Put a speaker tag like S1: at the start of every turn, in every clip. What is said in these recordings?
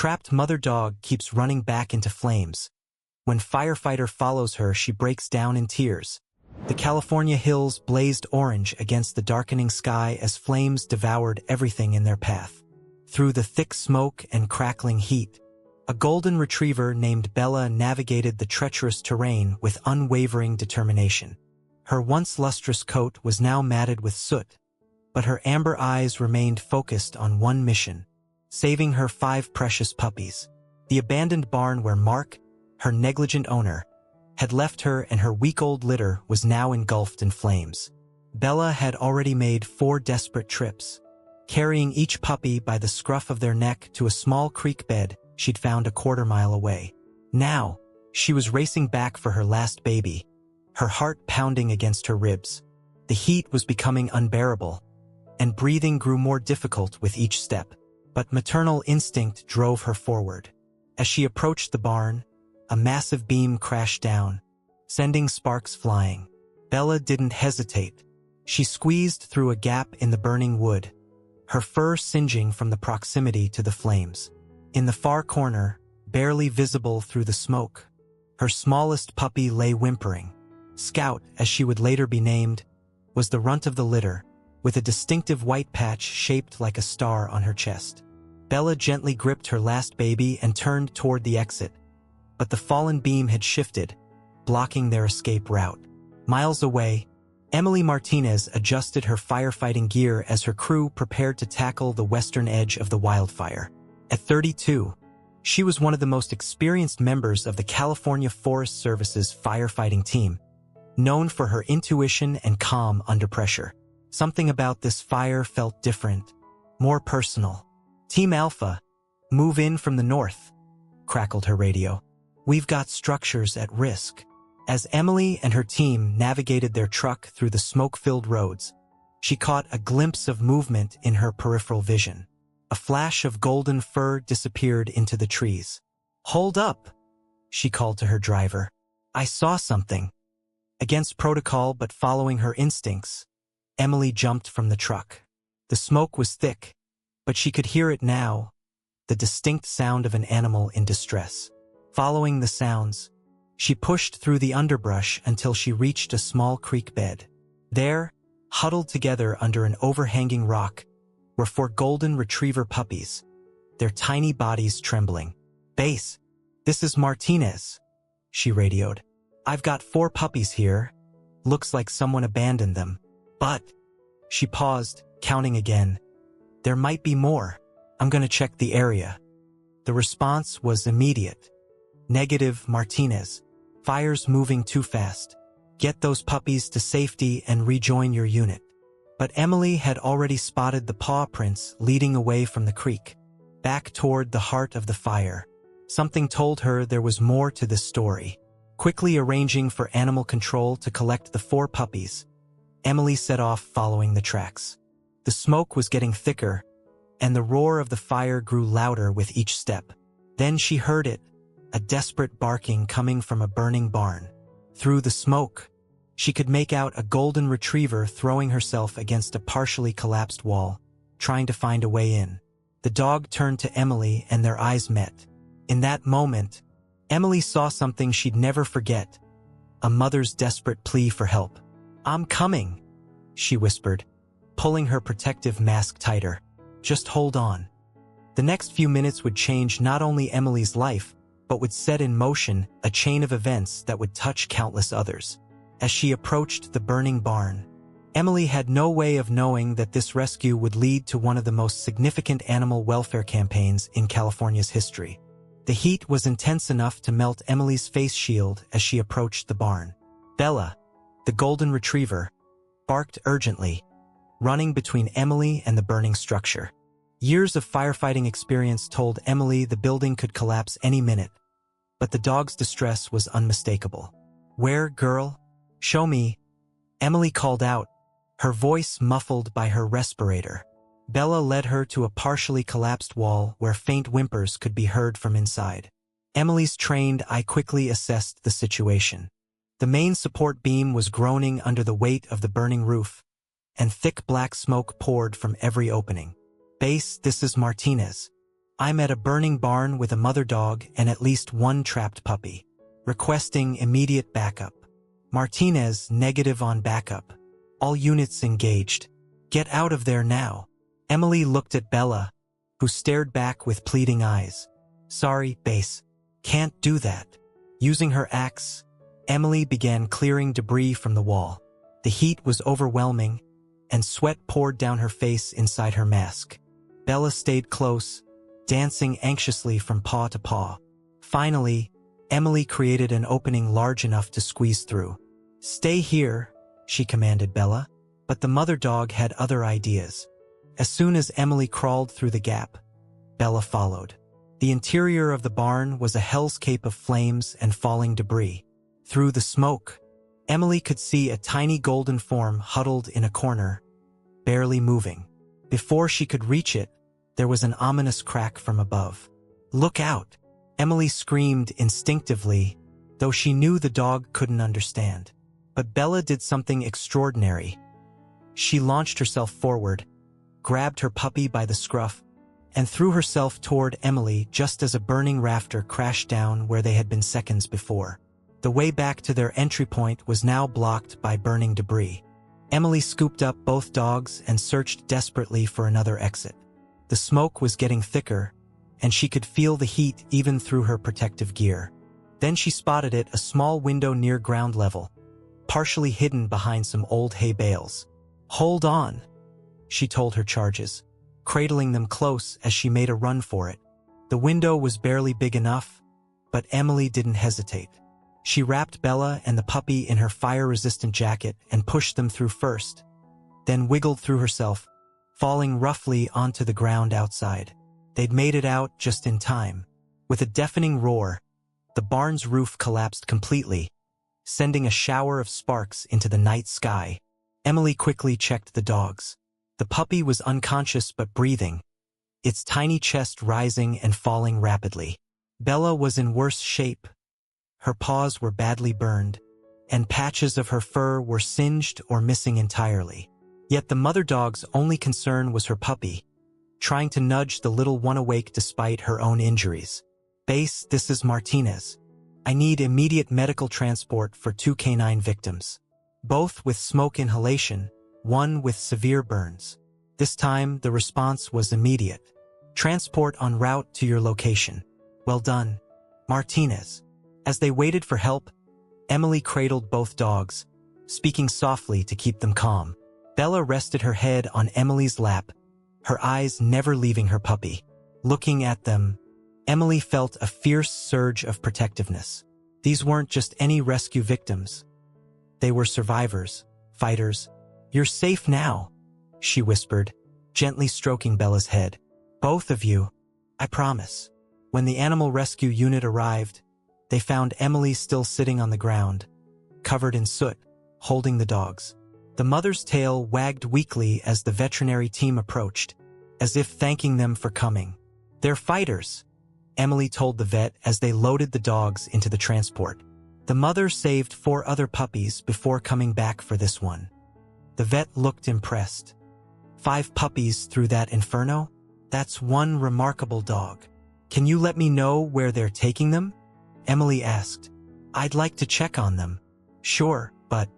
S1: trapped mother dog keeps running back into flames. When firefighter follows her, she breaks down in tears. The California hills blazed orange against the darkening sky as flames devoured everything in their path. Through the thick smoke and crackling heat, a golden retriever named Bella navigated the treacherous terrain with unwavering determination. Her once lustrous coat was now matted with soot, but her amber eyes remained focused on one mission: saving her 5 precious puppies. The abandoned barn where Mark, her negligent owner, had left her and her week-old litter was now engulfed in flames. Bella had already made 4 desperate trips, carrying each puppy by the scruff of their neck to a small creek bed she'd found a quarter-mile away. Now, she was racing back for her last baby, her heart pounding against her ribs. The heat was becoming unbearable, and breathing grew more difficult with each step. But maternal instinct drove her forward. As she approached the barn, a massive beam crashed down, sending sparks flying. Bella didn't hesitate. She squeezed through a gap in the burning wood, her fur singeing from the proximity to the flames. In the far corner, barely visible through the smoke, her smallest puppy lay whimpering. Scout, as she would later be named, was the runt of the litter, with a distinctive white patch shaped like a star on her chest. Bella gently gripped her last baby and turned toward the exit, but the fallen beam had shifted, blocking their escape route. Miles away, Emily Martinez adjusted her firefighting gear as her crew prepared to tackle the western edge of the wildfire. At 32, she was one of the most experienced members of the California Forest Service's firefighting team, known for her intuition and calm under pressure. Something about this fire felt different, more personal. "Team Alpha, move in from the north," crackled her radio. "We've got structures at risk." As Emily and her team navigated their truck through the smoke-filled roads, she caught a glimpse of movement in her peripheral vision. A flash of golden fur disappeared into the trees. "Hold up," she called to her driver. "I saw something." Against protocol but following her instincts, Emily jumped from the truck. The smoke was thick, but she could hear it now, the distinct sound of an animal in distress. Following the sounds, she pushed through the underbrush until she reached a small creek bed. There, huddled together under an overhanging rock, were 4 golden retriever puppies, their tiny bodies trembling. "Base, this is Martinez," she radioed. "I've got 4 puppies here. Looks like someone abandoned them. But," she paused, counting again, "there might be more. I'm gonna check the area." The response was immediate. "Negative, Martinez. Fire's moving too fast. Get those puppies to safety and rejoin your unit." But Emily had already spotted the paw prints leading away from the creek, back toward the heart of the fire. Something told her there was more to this story. Quickly arranging for animal control to collect the 4 puppies, Emily set off following the tracks. The smoke was getting thicker, and the roar of the fire grew louder with each step. Then she heard it, a desperate barking coming from a burning barn. Through the smoke, she could make out a golden retriever throwing herself against a partially collapsed wall, trying to find a way in. The dog turned to Emily and their eyes met. In that moment, Emily saw something she'd never forget, a mother's desperate plea for help. "I'm coming," she whispered, pulling her protective mask tighter. "Just hold on." The next few minutes would change not only Emily's life, but would set in motion a chain of events that would touch countless others. As she approached the burning barn, Emily had no way of knowing that this rescue would lead to one of the most significant animal welfare campaigns in California's history. The heat was intense enough to melt Emily's face shield as she approached the barn. Bella, the golden retriever, barked urgently, running between Emily and the burning structure. Years of firefighting experience told Emily the building could collapse any minute, but the dog's distress was unmistakable. "Where, girl? Show me," Emily called out, her voice muffled by her respirator. Bella led her to a partially collapsed wall where faint whimpers could be heard from inside. Emily's trained eye quickly assessed the situation. The main support beam was groaning under the weight of the burning roof, and thick black smoke poured from every opening. "Base, this is Martinez," I'm at a burning barn with a mother dog and at least one trapped puppy. Requesting immediate backup. Martinez, negative on backup. All units engaged. Get out of there now. Emily looked at Bella, who stared back with pleading eyes. Sorry, base. Can't do that. Using her axe, Emily began clearing debris from the wall. The heat was overwhelming, and sweat poured down her face inside her mask. Bella stayed close, dancing anxiously from paw to paw. Finally, Emily created an opening large enough to squeeze through. Stay here, she commanded Bella, but the mother dog had other ideas. As soon as Emily crawled through the gap, Bella followed. The interior of the barn was a hellscape of flames and falling debris. Through the smoke, Emily could see a tiny golden form huddled in a corner, barely moving. Before she could reach it, there was an ominous crack from above. Look out! Emily screamed instinctively, though she knew the dog couldn't understand. But Bella did something extraordinary. She launched herself forward, grabbed her puppy by the scruff, and threw herself toward Emily just as a burning rafter crashed down where they had been seconds before. The way back to their entry point was now blocked by burning debris. Emily scooped up both dogs and searched desperately for another exit. The smoke was getting thicker, and she could feel the heat even through her protective gear. Then she spotted it, a small window near ground level, partially hidden behind some old hay bales. Hold on, she told her charges, cradling them close as she made a run for it. The window was barely big enough, but Emily didn't hesitate. She wrapped Bella and the puppy in her fire-resistant jacket and pushed them through first, then wiggled through herself, falling roughly onto the ground outside. They'd made it out just in time. With a deafening roar, the barn's roof collapsed completely, sending a shower of sparks into the night sky. Emily quickly checked the dogs. The puppy was unconscious but breathing, its tiny chest rising and falling rapidly. Bella was in worse shape. Her paws were badly burned, and patches of her fur were singed or missing entirely. Yet the mother dog's only concern was her puppy, trying to nudge the little one awake despite her own injuries. Base, this is Martinez. I need immediate medical transport for 2 canine victims. Both with smoke inhalation, one with severe burns. This time, the response was immediate. Transport en route to your location. Well done, Martinez. As they waited for help, Emily cradled both dogs, speaking softly to keep them calm. Bella rested her head on Emily's lap, her eyes never leaving her puppy. Looking at them, Emily felt a fierce surge of protectiveness. These weren't just any rescue victims. They were survivors, fighters. You're safe now, she whispered, gently stroking Bella's head. Both of you, I promise. When the animal rescue unit arrived, they found Emily still sitting on the ground, covered in soot, holding the dogs. The mother's tail wagged weakly as the veterinary team approached, as if thanking them for coming. They're fighters, Emily told the vet as they loaded the dogs into the transport. The mother saved 4 other puppies before coming back for this one. The vet looked impressed. 5 puppies through that inferno? That's one remarkable dog. Can you let me know where they're taking them? Emily asked. I'd like to check on them. Sure, but...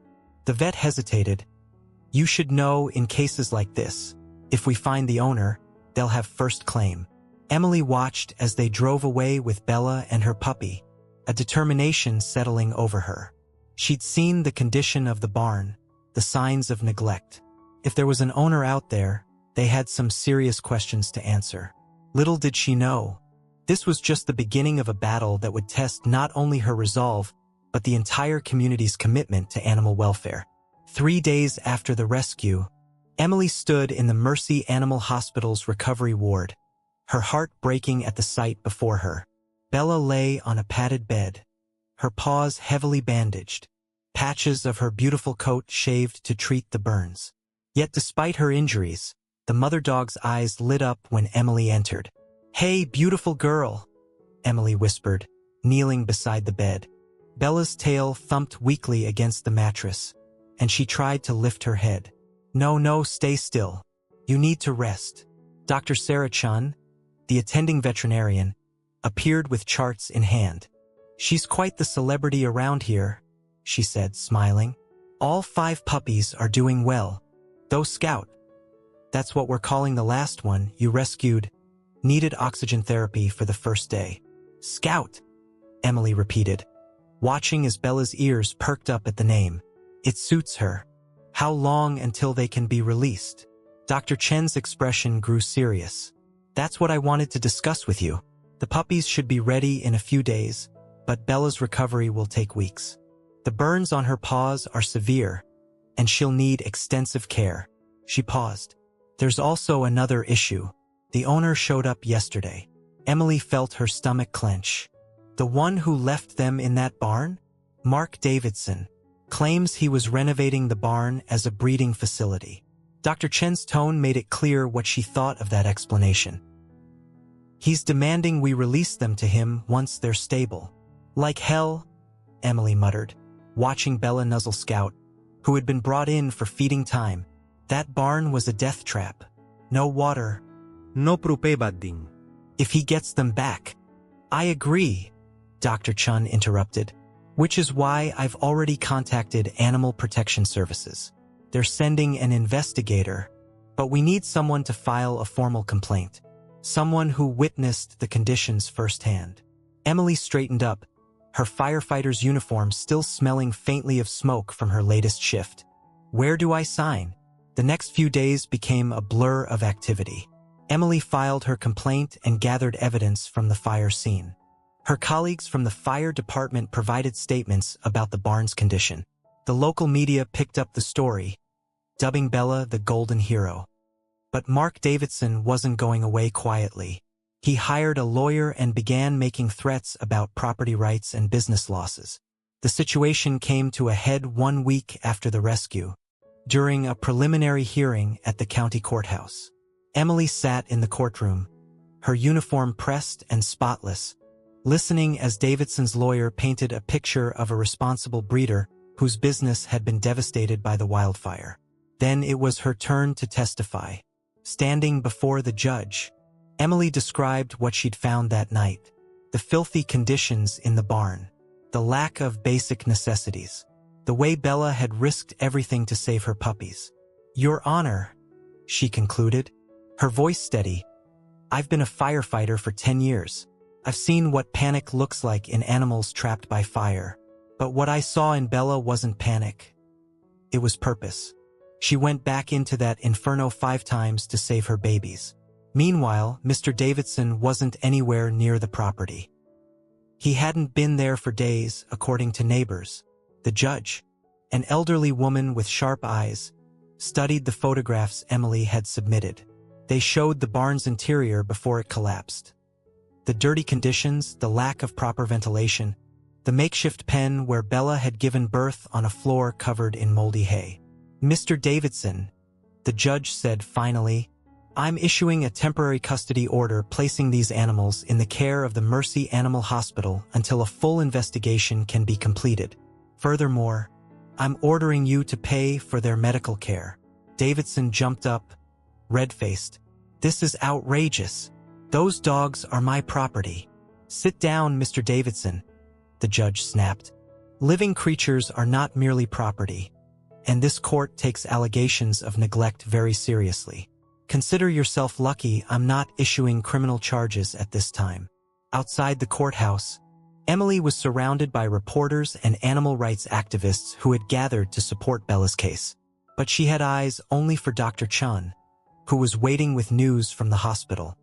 S1: The vet hesitated. You should know in cases like this, if we find the owner, they'll have first claim. Emily watched as they drove away with Bella and her puppy, a determination settling over her. She'd seen the condition of the barn, the signs of neglect. If there was an owner out there, they had some serious questions to answer. Little did she know, this was just the beginning of a battle that would test not only her resolve, but the entire community's commitment to animal welfare. 3 days after the rescue, Emily stood in the Mercy Animal Hospital's recovery ward, her heart breaking at the sight before her. Bella lay on a padded bed, her paws heavily bandaged, patches of her beautiful coat shaved to treat the burns. Yet despite her injuries, the mother dog's eyes lit up when Emily entered. Hey, beautiful girl, Emily whispered, kneeling beside the bed. Bella's tail thumped weakly against the mattress, and she tried to lift her head. No, stay still. You need to rest. Dr. Sarah-chan, the attending veterinarian, appeared with charts in hand. "She's quite the celebrity around here," she said, smiling. "All 5 puppies are doing well. Though Scout, that's what we're calling the last one you rescued, needed oxygen therapy for the first day." "Scout," Emily repeated, watching as Bella's ears perked up at the name. "It suits her. How long until they can be released?" Dr. Chen's expression grew serious. "That's what I wanted to discuss with you. The puppies should be ready in a few days, but Bella's recovery will take weeks. The burns on her paws are severe, and she'll need extensive care." She paused. "There's also another issue. The owner showed up yesterday." Emily felt her stomach clench. "The one who left them in that barn? Mark Davidson claims he was renovating the barn as a breeding facility." Dr. Chen's tone made it clear what she thought of that explanation. "He's demanding we release them to him once they're stable." "Like hell," Emily muttered, watching Bella nuzzle Scout, who had been brought in for feeding time. "That barn was a death trap. No water. No badding. If he gets them back." "I agree," Dr. Chen interrupted, "which is why I've already contacted Animal Protection Services. They're sending an investigator, but we need someone to file a formal complaint. Someone who witnessed the conditions firsthand." Emily straightened up, her firefighter's uniform still smelling faintly of smoke from her latest shift. "Where do I sign?" The next few days became a blur of activity. Emily filed her complaint and gathered evidence from the fire scene. Her colleagues from the fire department provided statements about the barn's condition. The local media picked up the story, dubbing Bella the golden hero. But Mark Davidson wasn't going away quietly. He hired a lawyer and began making threats about property rights and business losses. The situation came to a head 1 week after the rescue, during a preliminary hearing at the county courthouse. Emily sat in the courtroom, her uniform pressed and spotless, listening as Davidson's lawyer painted a picture of a responsible breeder whose business had been devastated by the wildfire. Then it was her turn to testify. Standing before the judge, Emily described what she'd found that night: the filthy conditions in the barn, the lack of basic necessities, the way Bella had risked everything to save her puppies. "Your Honor," she concluded, her voice steady, "I've been a firefighter for 10 years. I've seen what panic looks like in animals trapped by fire. But what I saw in Bella wasn't panic. It was purpose. She went back into that inferno 5 times to save her babies. Meanwhile, Mr. Davidson wasn't anywhere near the property. He hadn't been there for days, according to neighbors. The judge, an elderly woman with sharp eyes, studied the photographs Emily had submitted. They showed the barn's interior before it collapsed. The dirty conditions, the lack of proper ventilation, the makeshift pen where Bella had given birth on a floor covered in moldy hay. "Mr. Davidson," the judge said finally, "I'm issuing a temporary custody order placing these animals in the care of the Mercy Animal Hospital until a full investigation can be completed. Furthermore, I'm ordering you to pay for their medical care." Davidson jumped up, red-faced. "This is outrageous. Those dogs are my property." "Sit down, Mr. Davidson," the judge snapped. "Living creatures are not merely property, and this court takes allegations of neglect very seriously. Consider yourself lucky I'm not issuing criminal charges at this time." Outside the courthouse, Emily was surrounded by reporters and animal rights activists who had gathered to support Bella's case. But she had eyes only for Dr. Chen, who was waiting with news from the hospital.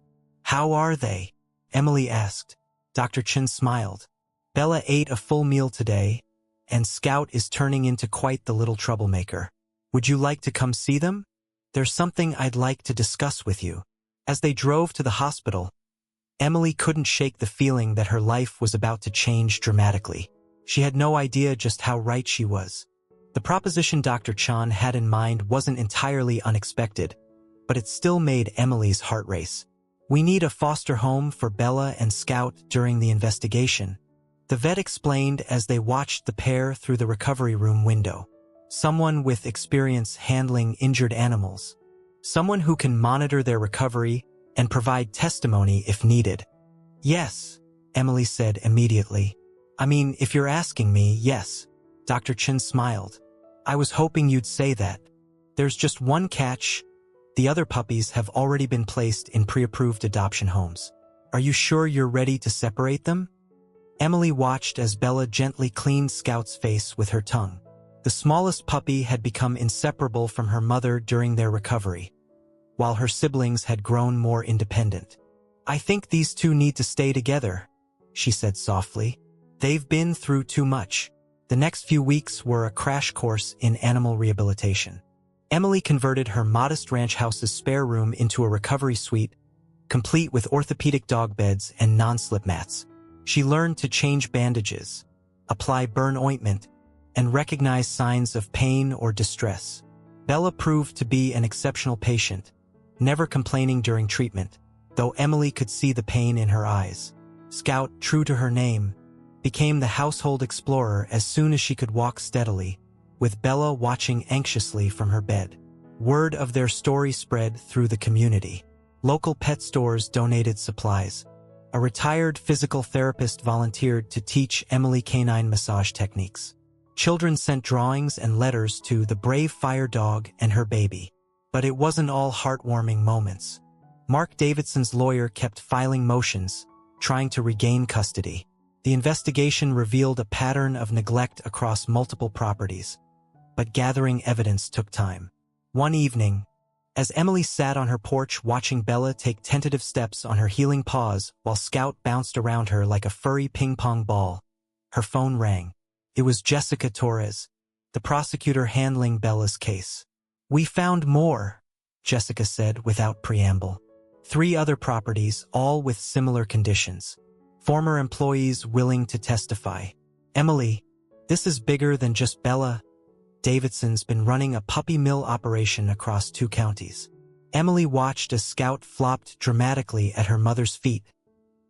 S1: "How are they?" Emily asked. Dr. Chen smiled. "Bella ate a full meal today, and Scout is turning into quite the little troublemaker. Would you like to come see them? There's something I'd like to discuss with you." As they drove to the hospital, Emily couldn't shake the feeling that her life was about to change dramatically. She had no idea just how right she was. The proposition Dr. Chen had in mind wasn't entirely unexpected, but it still made Emily's heart race. "We need a foster home for Bella and Scout during the investigation," the vet explained as they watched the pair through the recovery room window. "Someone with experience handling injured animals. Someone who can monitor their recovery and provide testimony if needed. Yes, Emily said immediately. I mean, if you're asking me, yes. Dr. Chen smiled. I was hoping you'd say that. There's just one catch. The other puppies have already been placed in pre-approved adoption homes. Are you sure you're ready to separate them? Emily watched as Bella gently cleaned Scout's face with her tongue. The smallest puppy had become inseparable from her mother during their recovery, while her siblings had grown more independent. I think these two need to stay together, she said softly. They've been through too much. The next few weeks were a crash course in animal rehabilitation. Emily converted her modest ranch house's spare room into a recovery suite, complete with orthopedic dog beds and non-slip mats. She learned to change bandages, apply burn ointment, and recognize signs of pain or distress. Bella proved to be an exceptional patient, never complaining during treatment, though Emily could see the pain in her eyes. Scout, true to her name, became the household explorer as soon as she could walk steadily, with Bella watching anxiously from her bed. Word of their story spread through the community. Local pet stores donated supplies. A retired physical therapist volunteered to teach Emily canine massage techniques. Children sent drawings and letters to the brave fire dog and her baby. But it wasn't all heartwarming moments. Mark Davidson's lawyer kept filing motions, trying to regain custody. The investigation revealed a pattern of neglect across multiple properties, but gathering evidence took time. One evening, as Emily sat on her porch watching Bella take tentative steps on her healing paws while Scout bounced around her like a furry ping-pong ball, her phone rang. It was Jessica Torres, the prosecutor handling Bella's case. We found more, Jessica said without preamble. 3 other properties, all with similar conditions. Former employees willing to testify. Emily, this is bigger than just Bella. Davidson's been running a puppy mill operation across 2 counties. Emily watched as Scout flopped dramatically at her mother's feet,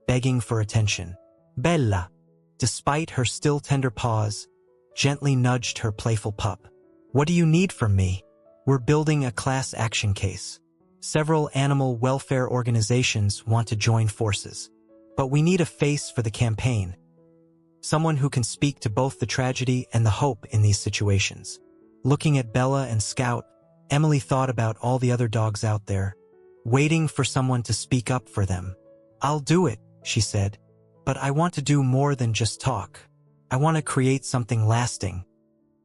S1: begging for attention. Bella, despite her still tender paws, gently nudged her playful pup. What do you need from me? We're building a class action case. Several animal welfare organizations want to join forces. But we need a face for the campaign. Someone who can speak to both the tragedy and the hope in these situations. Looking at Bella and Scout, Emily thought about all the other dogs out there, waiting for someone to speak up for them. I'll do it, she said. But I want to do more than just talk. I want to create something lasting.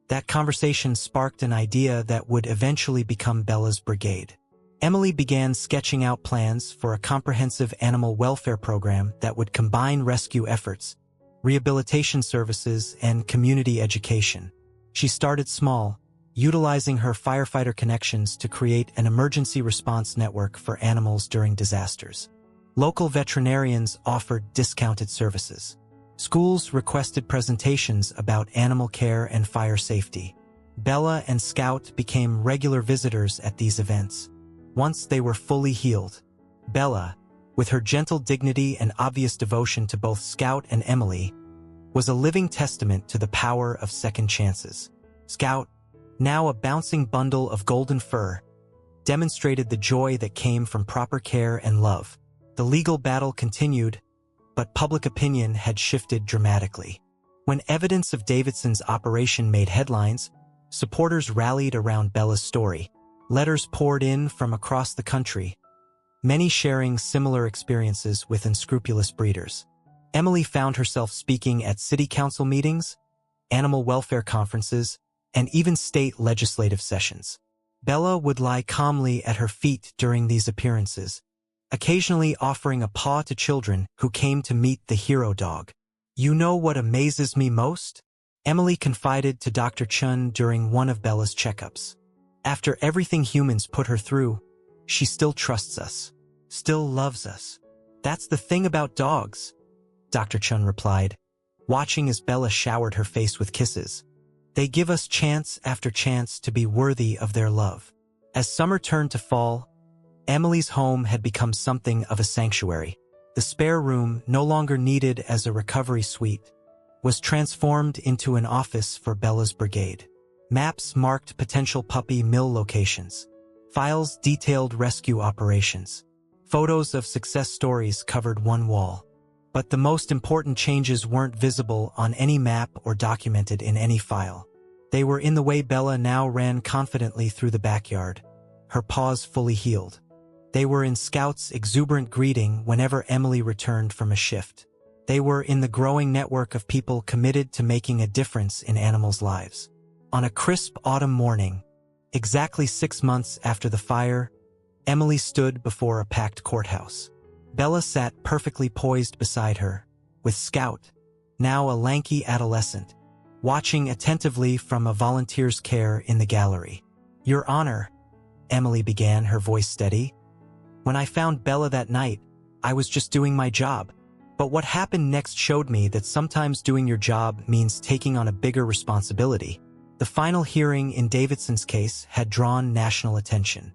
S1: That conversation sparked an idea that would eventually become Bella's Brigade. Emily began sketching out plans for a comprehensive animal welfare program that would combine rescue efforts, rehabilitation services, and community education. She started small, utilizing her firefighter connections to create an emergency response network for animals during disasters. Local veterinarians offered discounted services. Schools requested presentations about animal care and fire safety. Bella and Scout became regular visitors at these events. Once they were fully healed, Bella, with her gentle dignity and obvious devotion to both Scout and Emily, was a living testament to the power of second chances. Scout, now a bouncing bundle of golden fur, demonstrated the joy that came from proper care and love. The legal battle continued, but public opinion had shifted dramatically. When evidence of Davidson's operation made headlines, supporters rallied around Bella's story. Letters poured in from across the country, many sharing similar experiences with unscrupulous breeders. Emily found herself speaking at city council meetings, animal welfare conferences, and even state legislative sessions. Bella would lie calmly at her feet during these appearances, occasionally offering a paw to children who came to meet the hero dog. You know what amazes me most? Emily confided to Dr. Chun during one of Bella's checkups. After everything humans put her through, she still trusts us, still loves us. That's the thing about dogs, Dr. Chun replied, watching as Bella showered her face with kisses. They give us chance after chance to be worthy of their love. As summer turned to fall, Emily's home had become something of a sanctuary. The spare room, no longer needed as a recovery suite, was transformed into an office for Bella's Brigade. Maps marked potential puppy mill locations. Files detailed rescue operations. Photos of success stories covered one wall. But the most important changes weren't visible on any map or documented in any file. They were in the way Bella now ran confidently through the backyard, her paws fully healed. They were in Scout's exuberant greeting whenever Emily returned from a shift. They were in the growing network of people committed to making a difference in animals' lives. On a crisp autumn morning, exactly 6 months after the fire, Emily stood before a packed courthouse. Bella sat perfectly poised beside her, with Scout, now a lanky adolescent, watching attentively from a volunteer's care in the gallery. "Your Honor," Emily began, her voice steady. "When I found Bella that night, I was just doing my job. But what happened next showed me that sometimes doing your job means taking on a bigger responsibility." The final hearing in Davidson's case had drawn national attention.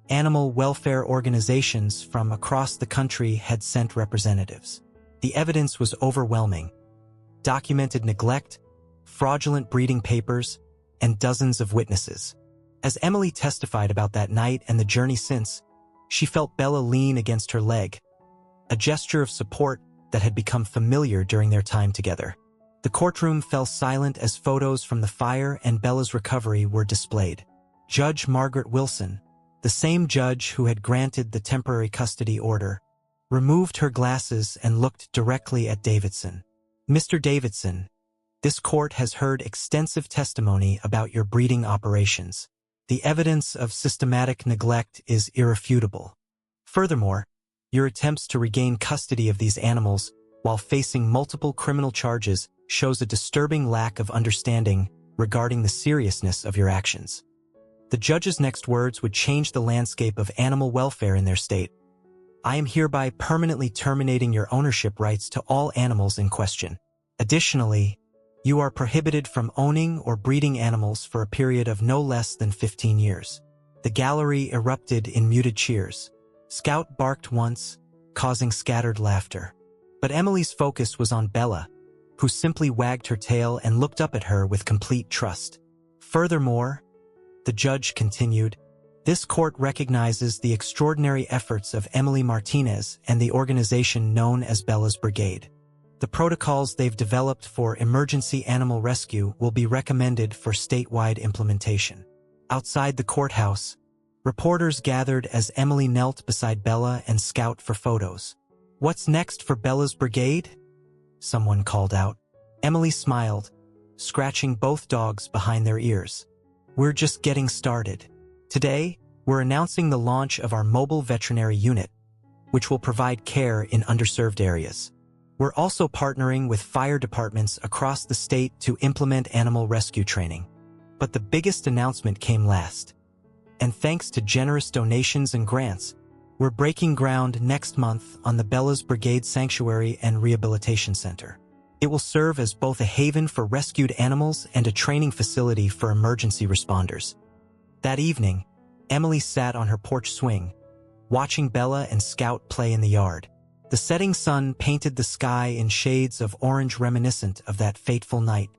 S1: Animal welfare organizations from across the country had sent representatives. The evidence was overwhelming. Documented neglect, fraudulent breeding papers, and dozens of witnesses. As Emily testified about that night and the journey since, she felt Bella lean against her leg, a gesture of support that had become familiar during their time together. The courtroom fell silent as photos from the fire and Bella's recovery were displayed. Judge Margaret Wilson, the same judge who had granted the temporary custody order, removed her glasses and looked directly at Davidson. "Mr. Davidson, this court has heard extensive testimony about your breeding operations. The evidence of systematic neglect is irrefutable. Furthermore, your attempts to regain custody of these animals while facing multiple criminal charges shows a disturbing lack of understanding regarding the seriousness of your actions." The judge's next words would change the landscape of animal welfare in their state. "I am hereby permanently terminating your ownership rights to all animals in question. Additionally, you are prohibited from owning or breeding animals for a period of no less than 15 years. The gallery erupted in muted cheers. Scout barked once, causing scattered laughter. But Emily's focus was on Bella, who simply wagged her tail and looked up at her with complete trust. "Furthermore," the judge continued, "this court recognizes the extraordinary efforts of Emily Martinez and the organization known as Bella's Brigade. The protocols they've developed for emergency animal rescue will be recommended for statewide implementation." Outside the courthouse, reporters gathered as Emily knelt beside Bella and Scout for photos. "What's next for Bella's Brigade?" someone called out. Emily smiled, scratching both dogs behind their ears. "We're just getting started. Today, we're announcing the launch of our mobile veterinary unit, which will provide care in underserved areas. We're also partnering with fire departments across the state to implement animal rescue training." But the biggest announcement came last. And thanks to generous donations and grants, we're breaking ground next month on the Bella's Brigade Sanctuary and Rehabilitation Center. It will serve as both a haven for rescued animals and a training facility for emergency responders. That evening, Emily sat on her porch swing, watching Bella and Scout play in the yard. The setting sun painted the sky in shades of orange reminiscent of that fateful night.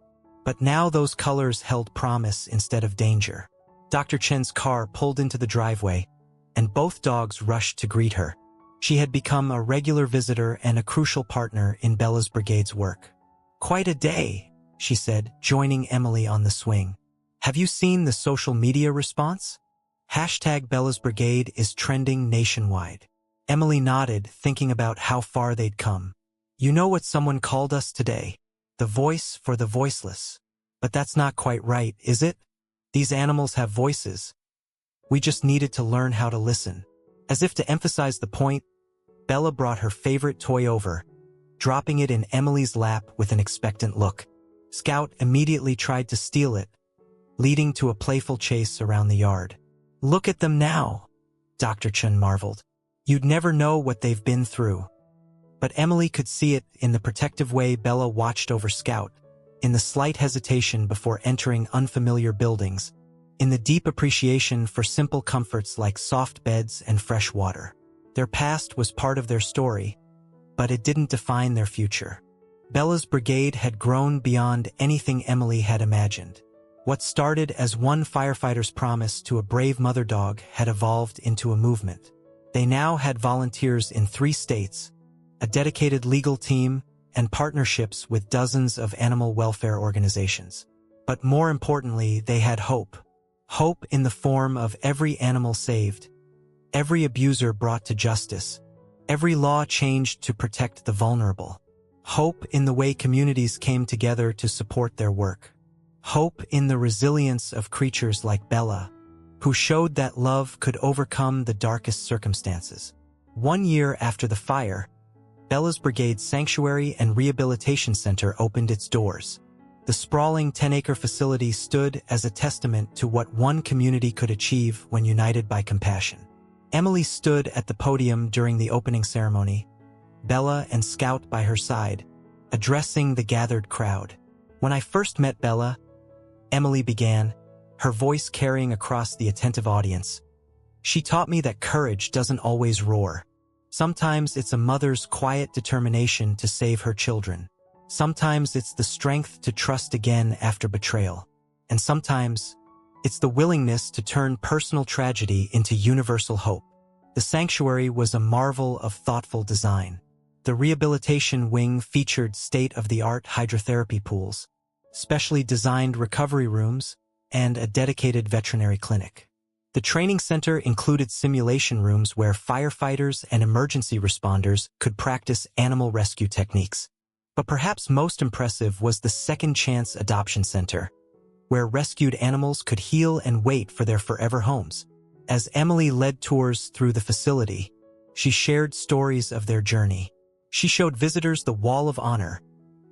S1: But now those colors held promise instead of danger. Dr. Chen's car pulled into the driveway, and both dogs rushed to greet her. She had become a regular visitor and a crucial partner in Bella's Brigade's work. "Quite a day," she said, joining Emily on the swing. "Have you seen the social media response? #Bella's Brigade is trending nationwide." Emily nodded, thinking about how far they'd come. "You know what someone called us today? The voice for the voiceless. But that's not quite right, is it? These animals have voices. We just needed to learn how to listen." As if to emphasize the point, Bella brought her favorite toy over, dropping it in Emily's lap with an expectant look. Scout immediately tried to steal it, leading to a playful chase around the yard. "Look at them now," Dr. Chen marveled. "You'd never know what they've been through." But Emily could see it in the protective way Bella watched over Scout, in the slight hesitation before entering unfamiliar buildings, in the deep appreciation for simple comforts like soft beds and fresh water. Their past was part of their story, but it didn't define their future. Bella's Brigade had grown beyond anything Emily had imagined. What started as one firefighter's promise to a brave mother dog had evolved into a movement. They now had volunteers in 3 states, a dedicated legal team, and partnerships with dozens of animal welfare organizations. But more importantly, they had hope. Hope in the form of every animal saved, every abuser brought to justice, every law changed to protect the vulnerable. Hope in the way communities came together to support their work. Hope in the resilience of creatures like Bella, who showed that love could overcome the darkest circumstances. 1 year after the fire, Bella's Brigade Sanctuary and Rehabilitation Center opened its doors. The sprawling 10-acre facility stood as a testament to what one community could achieve when united by compassion. Emily stood at the podium during the opening ceremony, Bella and Scout by her side, addressing the gathered crowd. "When I first met Bella," Emily began, her voice carrying across the attentive audience, "she taught me that courage doesn't always roar. Sometimes it's a mother's quiet determination to save her children. Sometimes it's the strength to trust again after betrayal. And sometimes it's the willingness to turn personal tragedy into universal hope." The sanctuary was a marvel of thoughtful design. The rehabilitation wing featured state-of-the-art hydrotherapy pools, specially designed recovery rooms, and a dedicated veterinary clinic. The training center included simulation rooms where firefighters and emergency responders could practice animal rescue techniques. But perhaps most impressive was the Second Chance Adoption Center, where rescued animals could heal and wait for their forever homes. As Emily led tours through the facility, she shared stories of their journey. She showed visitors the Wall of Honor,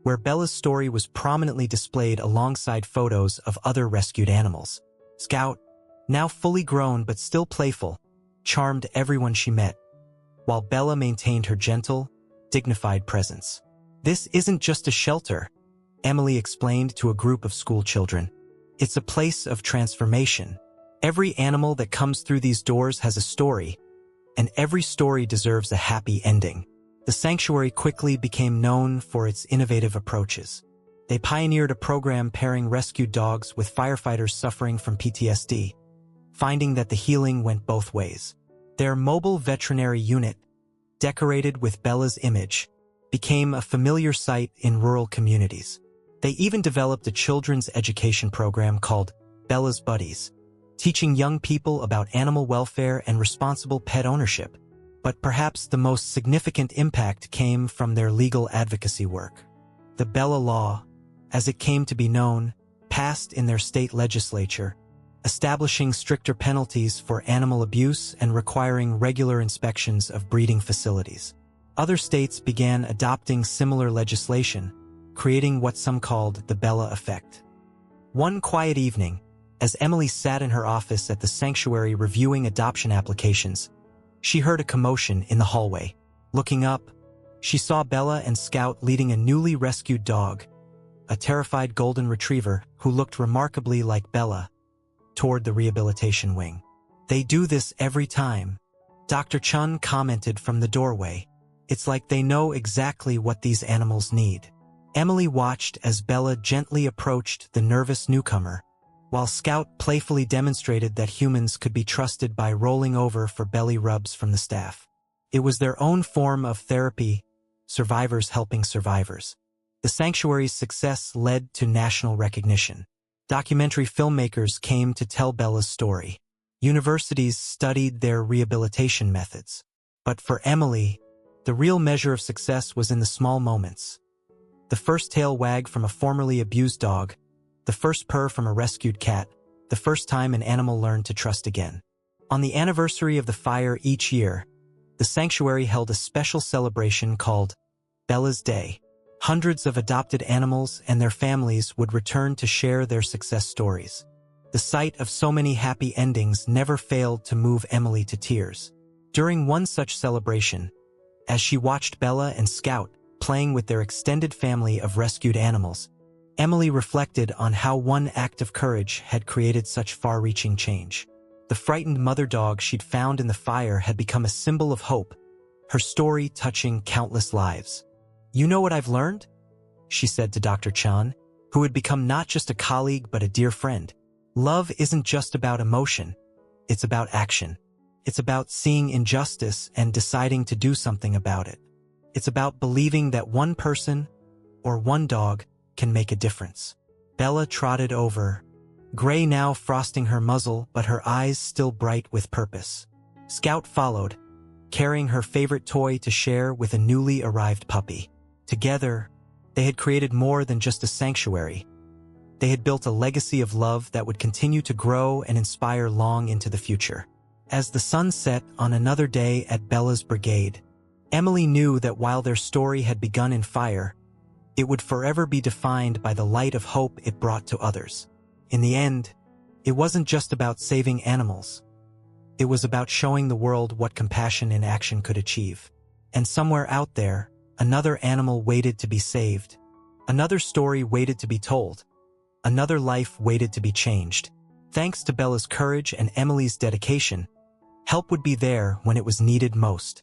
S1: where Bella's story was prominently displayed alongside photos of other rescued animals. Scout, now fully grown but still playful, charmed everyone she met, while Bella maintained her gentle, dignified presence. "This isn't just a shelter," Emily explained to a group of school children. "It's a place of transformation. Every animal that comes through these doors has a story, and every story deserves a happy ending." The sanctuary quickly became known for its innovative approaches. They pioneered a program pairing rescued dogs with firefighters suffering from PTSD, finding that the healing went both ways. Their mobile veterinary unit, decorated with Bella's image, became a familiar sight in rural communities. They even developed a children's education program called Bella's Buddies, teaching young people about animal welfare and responsible pet ownership. But perhaps the most significant impact came from their legal advocacy work. The Bella Law, as it came to be known, passed in their state legislature, establishing stricter penalties for animal abuse and requiring regular inspections of breeding facilities. Other states began adopting similar legislation, creating what some called the Bella effect. One quiet evening, as Emily sat in her office at the sanctuary reviewing adoption applications, she heard a commotion in the hallway. Looking up, she saw Bella and Scout leading a newly rescued dog, a terrified golden retriever who looked remarkably like Bella, toward the rehabilitation wing. "They do this every time," Dr. Chun commented from the doorway. "It's like they know exactly what these animals need." Emily watched as Bella gently approached the nervous newcomer, while Scout playfully demonstrated that humans could be trusted by rolling over for belly rubs from the staff. It was their own form of therapy, survivors helping survivors. The sanctuary's success led to national recognition. Documentary filmmakers came to tell Bella's story. Universities studied their rehabilitation methods. But for Emily, the real measure of success was in the small moments. The first tail wag from a formerly abused dog, the first purr from a rescued cat, the first time an animal learned to trust again. On the anniversary of the fire each year, the sanctuary held a special celebration called Bella's Day. Hundreds of adopted animals and their families would return to share their success stories. The sight of so many happy endings never failed to move Emily to tears. During one such celebration, as she watched Bella and Scout playing with their extended family of rescued animals, Emily reflected on how one act of courage had created such far-reaching change. The frightened mother dog she'd found in the fire had become a symbol of hope, her story touching countless lives. "You know what I've learned?" she said to Dr. Chan, who had become not just a colleague but a dear friend. "Love isn't just about emotion, it's about action. It's about seeing injustice and deciding to do something about it. It's about believing that one person or one dog can make a difference. Bella trotted over, gray now frosting her muzzle but her eyes still bright with purpose. Scout followed, carrying her favorite toy to share with a newly arrived puppy. Together, they had created more than just a sanctuary. They had built a legacy of love that would continue to grow and inspire long into the future. As the sun set on another day at Bella's brigade, Emily knew that while their story had begun in fire, it would forever be defined by the light of hope it brought to others. In the end, it wasn't just about saving animals. It was about showing the world what compassion in action could achieve. And somewhere out there, another animal waited to be saved. Another story waited to be told. Another life waited to be changed. Thanks to Bella's courage and Emily's dedication, help would be there when it was needed most.